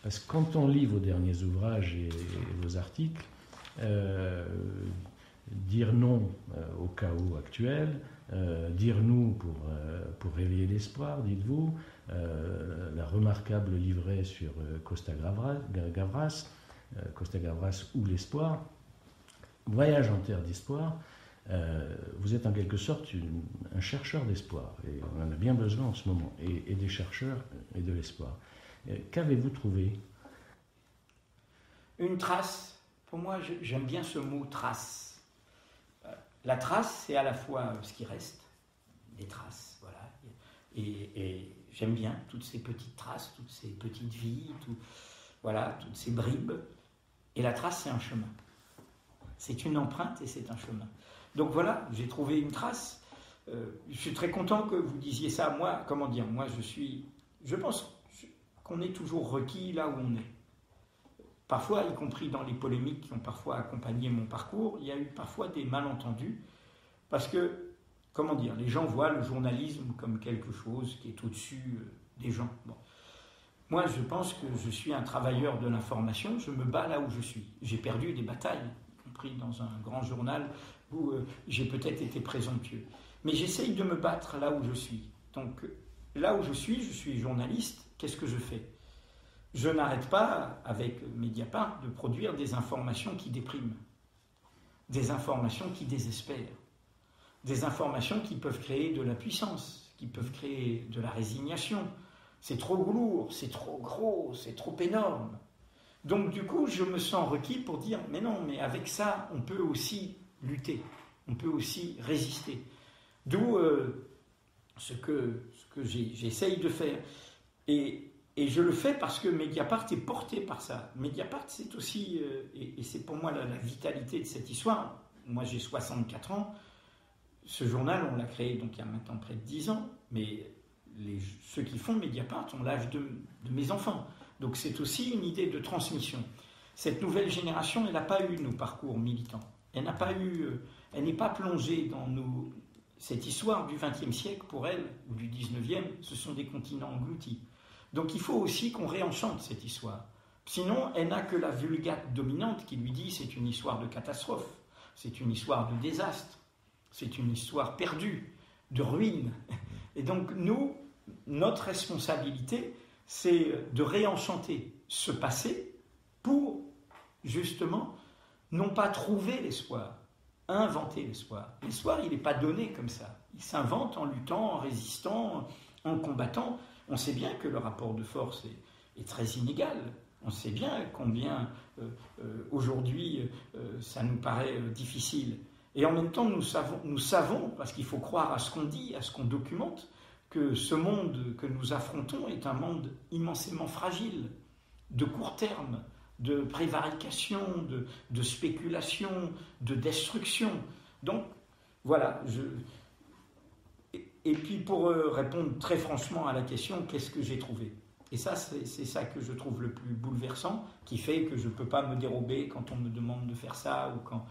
Parce que quand on lit vos derniers ouvrages et vos articles, dire non au chaos actuel, dire nous pour réveiller l'espoir, dites-vous, la remarquable livret sur Costa-Gavras, Costa-Gavras ou l'espoir, voyage en terre d'espoir, vous êtes en quelque sorte un chercheur d'espoir, et on en a bien besoin en ce moment, et des chercheurs et de l'espoir. Qu'avez-vous trouvé? Une trace. Pour moi, j'aime bien ce mot trace. La trace, c'est à la fois ce qui reste, des traces, voilà. Et j'aime bien toutes ces petites traces, toutes ces petites vies, voilà, toutes ces bribes. Et la trace, c'est un chemin. C'est une empreinte et c'est un chemin. Donc voilà, j'ai trouvé une trace. Je suis très content que vous disiez ça. Moi, je pense qu'on est toujours requis là où on est. Parfois, y compris dans les polémiques qui ont parfois accompagné mon parcours, il y a eu parfois des malentendus, parce que, les gens voient le journalisme comme quelque chose qui est au-dessus des gens. Bon. Moi, je pense que je suis un travailleur de l'information, je me bats là où je suis. J'ai perdu des batailles, y compris dans un grand journal où j'ai peut-être été présomptueux. Mais j'essaye de me battre là où je suis. Donc, là où je suis journaliste, qu'est-ce que je fais ? Je n'arrête pas, avec Mediapart, de produire des informations qui dépriment, des informations qui désespèrent, des informations qui peuvent créer de la puissance, qui peuvent créer de la résignation. C'est trop lourd, c'est trop gros, c'est trop énorme. Donc du coup, je me sens requis pour dire, mais non, mais avec ça, on peut aussi lutter, on peut aussi résister. D'où ce que j'essaye de faire. Et je le fais parce que Mediapart est porté par ça. Mediapart, c'est aussi, et c'est pour moi la vitalité de cette histoire. Moi, j'ai 64 ans. Ce journal, on l'a créé donc il y a maintenant près de 10 ans. Mais ceux qui font Mediapart ont l'âge de mes enfants. Donc c'est aussi une idée de transmission. Cette nouvelle génération, elle n'a pas eu nos parcours militants. Elle n'est pas plongée dans cette histoire du XXe siècle, pour elle, ou du XIXe, ce sont des continents engloutis. Donc il faut aussi qu'on réenchante cette histoire. Sinon, elle n'a que la vulgate dominante qui lui dit c'est une histoire de catastrophe, c'est une histoire de désastre, c'est une histoire perdue, de ruine. Et donc nous, notre responsabilité, c'est de réenchanter ce passé pour, justement, non pas trouver l'espoir, inventer l'espoir. L'espoir, il n'est pas donné comme ça. Il s'invente en luttant, en résistant, en combattant. On sait bien que le rapport de force est très inégal. On sait bien combien aujourd'hui ça nous paraît difficile. Et en même temps, nous savons, parce qu'il faut croire à ce qu'on dit, à ce qu'on documente, que ce monde que nous affrontons est un monde immensément fragile, de court terme, de prévarication, de spéculation, de destruction. Donc, voilà. Et puis pour répondre très franchement à la question, qu'est-ce que j'ai trouvé ? Et ça, c'est ça que je trouve le plus bouleversant, qui fait que je ne peux pas me dérober quand on me demande de faire ça, ou quand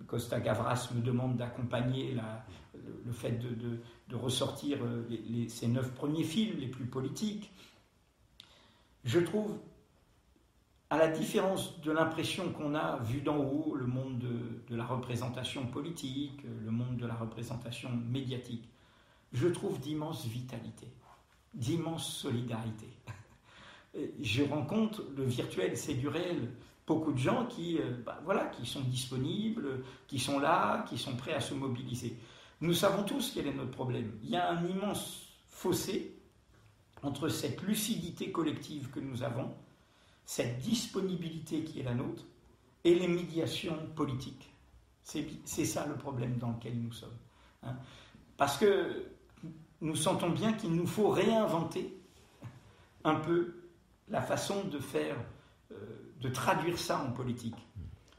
Costa-Gavras me demande d'accompagner le fait de ressortir ces 9 premiers films les plus politiques. Je trouve, à la différence de l'impression qu'on a vu d'en haut, le monde de la représentation politique, le monde de la représentation médiatique, je trouve d'immense vitalité, d'immense solidarité. Je rencontre, le virtuel, c'est du réel, beaucoup de gens qui sont disponibles, qui sont là, qui sont prêts à se mobiliser. Nous savons tous quel est notre problème. Il y a un immense fossé entre cette lucidité collective que nous avons, cette disponibilité qui est la nôtre, et les médiations politiques. C'est ça le problème dans lequel nous sommes. Hein. Parce que nous sentons bien qu'il nous faut réinventer un peu la façon de faire, de traduire ça en politique.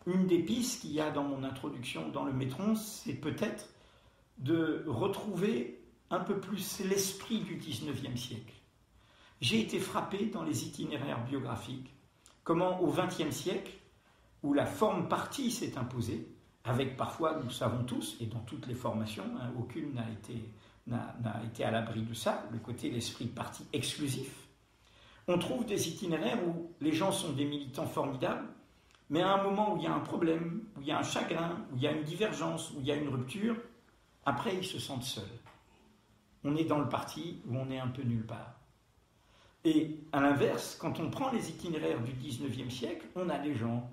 Une des pistes qu'il y a dans mon introduction dans le Métron, c'est peut-être de retrouver un peu plus l'esprit du XIXe siècle. J'ai été frappé dans les itinéraires biographiques, comment au XXe siècle, où la forme partie s'est imposée, avec parfois, nous savons tous, et dans toutes les formations, aucune n'a été à l'abri de ça, le côté l'esprit parti exclusif, On trouve des itinéraires où les gens sont des militants formidables, mais à un moment où il y a un problème, où il y a un chagrin, où il y a une divergence, où il y a une rupture, après ils se sentent seuls. On est dans le parti où on est un peu nulle part. Et à l'inverse, quand on prend les itinéraires du 19e siècle, on a des gens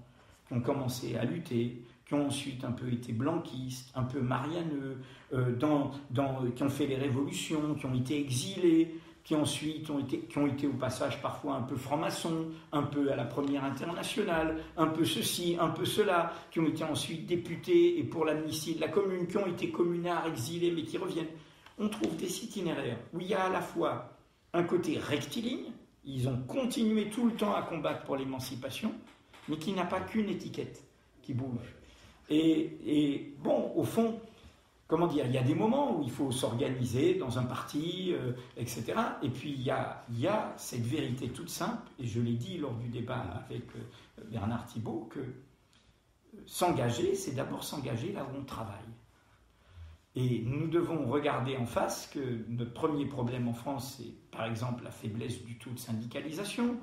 qui ont commencé à lutter, qui ont ensuite un peu été blanquistes, un peu marianeux, qui ont fait les révolutions, qui ont été exilés, qui ensuite ont été au passage parfois un peu francs-maçons, un peu à la Première Internationale, un peu ceci, un peu cela, qui ont été ensuite députés et pour l'amnistie de la Commune, qui ont été communards, exilés, mais qui reviennent. On trouve des itinéraires où il y a à la fois un côté rectiligne, ils ont continué tout le temps à combattre pour l'émancipation, mais qui n'a pas qu'une étiquette qui bouge. Et bon, au fond, comment dire, il y a des moments où il faut s'organiser dans un parti, etc. Et puis il y a cette vérité toute simple, et je l'ai dit lors du débat avec Bernard Thibault, que s'engager, c'est d'abord s'engager là où on travaille. Et nous devons regarder en face que notre premier problème en France, c'est par exemple la faiblesse du taux de syndicalisation.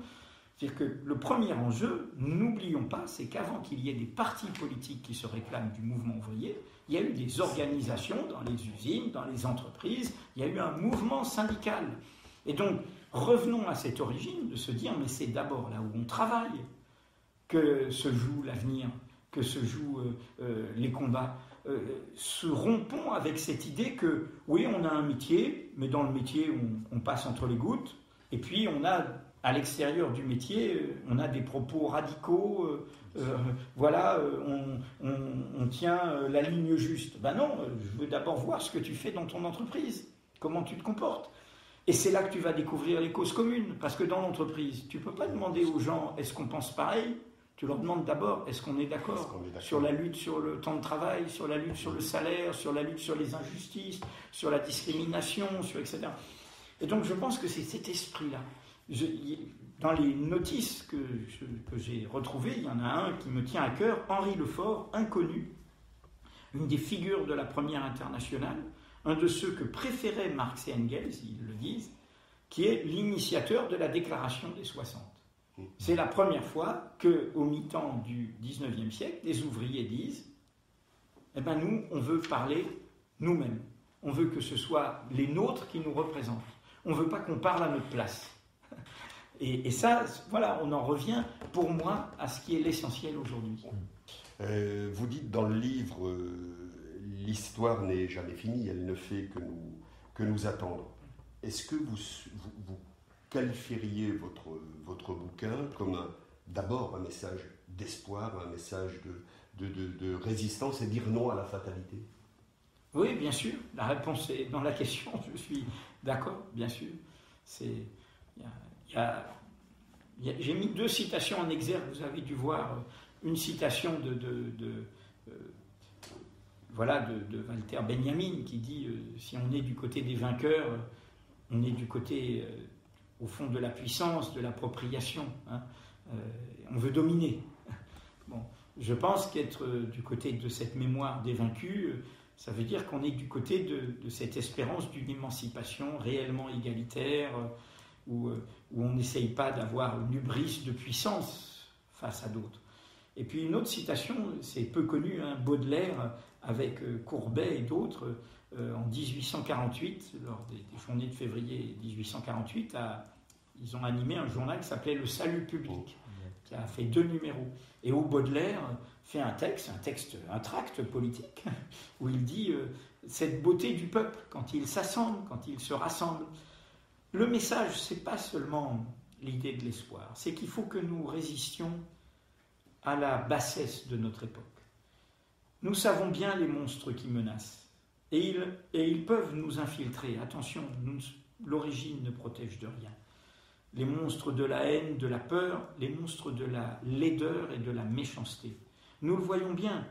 C'est-à-dire que le premier enjeu, n'oublions pas, c'est qu'avant qu'il y ait des partis politiques qui se réclament du mouvement ouvrier, il y a eu des organisations dans les usines, dans les entreprises, il y a eu un mouvement syndical. Et donc, revenons à cette origine de se dire, mais c'est d'abord là où on travaille que se joue l'avenir, que se jouent les combats. Rompons avec cette idée que, oui, on a un métier, mais dans le métier, on passe entre les gouttes, et puis on a, à l'extérieur du métier, on a des propos radicaux, on tient la ligne juste. Ben non, je veux d'abord voir ce que tu fais dans ton entreprise, comment tu te comportes. Et c'est là que tu vas découvrir les causes communes, parce que dans l'entreprise, tu ne peux pas demander aux gens, est-ce qu'on pense pareil ? Tu leur demandes d'abord, est-ce qu'on est d'accord sur la lutte sur le temps de travail, sur la lutte sur le salaire, sur la lutte sur les injustices, sur la discrimination, etc. Et donc je pense que c'est cet esprit-là. Dans les notices que j'ai retrouvées, il y en a un qui me tient à cœur, Henri Lefort, inconnu, une des figures de la Première Internationale, un de ceux que préféraient Marx et Engels, ils le disent, qui est l'initiateur de la Déclaration des 60. C'est la première fois qu'au mi-temps du 19e siècle, des ouvriers disent « Eh bien nous, on veut parler nous-mêmes. On veut que ce soit les nôtres qui nous représentent. On ne veut pas qu'on parle à notre place. » Et ça, voilà, on en revient pour moi à ce qui est l'essentiel aujourd'hui. Vous dites dans le livre « L'histoire n'est jamais finie, elle ne fait que nous attendre ». Est-ce que vous qualifieriez votre bouquin comme d'abord un message d'espoir, un message de résistance et dire non à la fatalité ? Oui, bien sûr. La réponse est dans la question. Je suis d'accord, bien sûr. J'ai mis 2 citations en exergue. Vous avez dû voir une citation de Walter Benjamin qui dit si on est du côté des vainqueurs, on est du côté au fond de la puissance, de l'appropriation. On veut dominer. Bon, je pense qu'être du côté de cette mémoire des vaincus, ça veut dire qu'on est du côté de cette espérance d'une émancipation réellement égalitaire, où on n'essaye pas d'avoir une hubris de puissance face à d'autres. Et puis une autre citation, c'est peu connu, Baudelaire avec Courbet et d'autres, en 1848, lors des journées de février 1848, ils ont animé un journal qui s'appelait Le Salut public, qui a fait 2 numéros. Et où Baudelaire fait un tract politique, où il dit cette beauté du peuple, quand il s'assemble, quand il se rassemble. Le message, ce n'est pas seulement l'idée de l'espoir, c'est qu'il faut que nous résistions à la bassesse de notre époque. Nous savons bien les monstres qui menacent, et ils peuvent nous infiltrer. Attention, l'origine ne protège de rien. Les monstres de la haine, de la peur, les monstres de la laideur et de la méchanceté. Nous le voyons bien,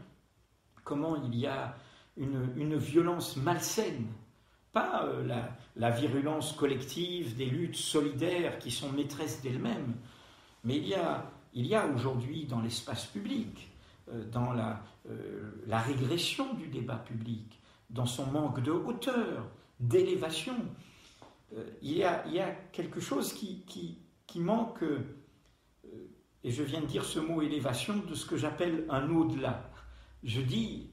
comment il y a une violence malsaine, pas la virulence collective des luttes solidaires qui sont maîtresses d'elles-mêmes, mais il y a aujourd'hui dans l'espace public, dans la régression du débat public, dans son manque de hauteur, d'élévation, il y a quelque chose qui qui manque, et je viens de dire ce mot élévation, de ce que j'appelle un au-delà. Je dis,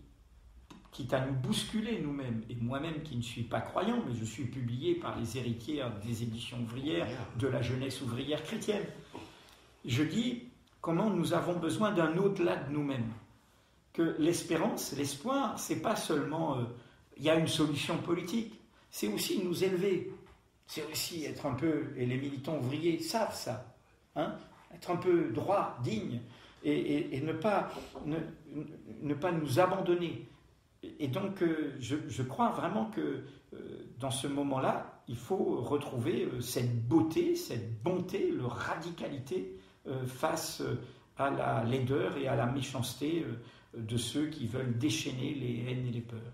quitte à nous bousculer nous-mêmes, et moi-même qui ne suis pas croyant, mais je suis publié par les héritières des éditions ouvrières, de la jeunesse ouvrière chrétienne. Je dis comment nous avons besoin d'un au-delà de nous-mêmes. Que l'espérance, l'espoir, c'est pas seulement il y a une solution politique, c'est aussi nous élever, c'est aussi être un peu, et les militants ouvriers savent ça, hein, être un peu droit, digne, et ne pas nous abandonner. Et donc, je crois vraiment que dans ce moment-là, il faut retrouver cette beauté, cette bonté, leur radicalité face à la laideur et à la méchanceté de ceux qui veulent déchaîner les haines et les peurs.